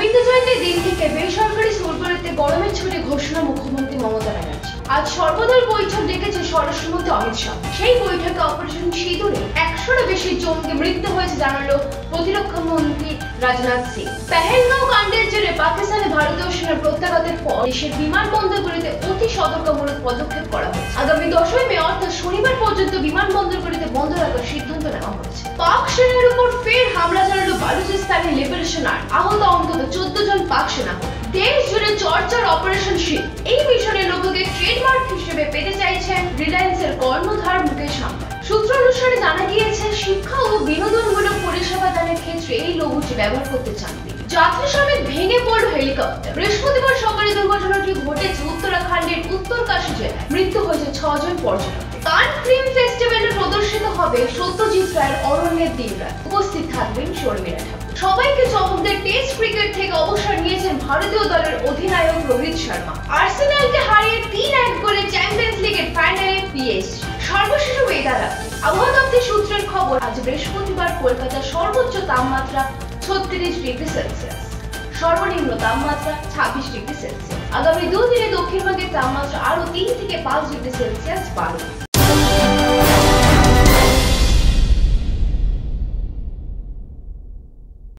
রবীন্দ্র জয়ন্তীর দিন থেকে বেসরকারি স্কুলগুলিতে গরমের ছুটি ঘোষণা মুখ্যমন্ত্রী মমতা ব্যানার্জি। আজ সর্বদল বৈঠক ডেকেছে স্বরাষ্ট্রমন্ত্রী অমিত শাহ। সেই বৈঠকে অপারেশন সিঁদুরে 100-র বেশি জঙ্গি মৃত্যু হয়েছে জানালো প্রতিরক্ষা মন্ত্রী রাজনাথ সিং। পেহেলগাঁও কাণ্ডের জেরে পাকিস্তানে ভারতীয় সেনার প্রত্যাঘাতের পর দেশের বিমানবন্দরগুলিতে অতি সতর্কমূলক পদক্ষেপ করা হয়েছে। আগামী 10ই মে অর্থাৎ শনিবার পর্যন্ত বিমানবন্দরগুলিতে বন্ধ রাখার সিদ্ধান্ত নেওয়া হয়েছে। পাক সেনার উপর ফের হামলা চালালো বালুচিস্তানের লিবারেশন আর্মি। আহত অন্তত 14 জন পাক সেনা। দেশ জুড়ে চর্চার অপারেশন শিল্ড। এই মিশনে লোগোকে ট্রেডমার্ক হিসেবে পেতে চাইছেন রিলায়েন্সের কর্ণধার মুকেশ আম্বানি। সূত্র অনুসারে জানা গিয়েছে, শিক্ষা ও বিনোদনমূলক পরিষেবা দানের ক্ষেত্রে এই লোগোটি ব্যবহার করতে চান তিনি। যাত্রী সমেত ভেঙে পড়ল হেলিকপ্টার। বৃহস্পতিবার সকালে দুর্ঘটনাটি ঘটেছে উত্তরাখণ্ডের উত্তরকাশী জেলায়। মৃত্যু হয়েছে 6 জন পর্যটক। কান ফিল্ম ফেস্টিভ্যালে প্রদর্শিত হবে সত্যজিৎ রায়ের অরণ্যের দিনরাত। উপস্থিত থাকবেন শর্মিলা ঠাকুর। সবাইকে চমক দিয়ে টেস্ট ক্রিকেট থেকে অবসর নিয়েছেন ভারতীয় দলের অধিনায়ক রোহিত শর্মা। আর্সেনালকে হারিয়ে 3-1 গোলে চ্যাম্পিয়ন্স লিগের ফাইনালে পিএসজি। সর্বশেষ ওয়েদার আপডেট। আবহাওয়া দপ্তর সূত্রের খবর, আজ বৃহস্পতিবার কলকাতার সর্বোচ্চ তাপমাত্রা 36 ডিগ্রি সেলসিয়াস, সর্বনিম্ন তাপমাত্রা 26 ডিগ্রি সেলসিয়াস। আগামী 2 দিনে দক্ষিণবঙ্গের তাপমাত্রা আরো 3 থেকে 5 ডিগ্রি সেলসিয়াস বাড়বে।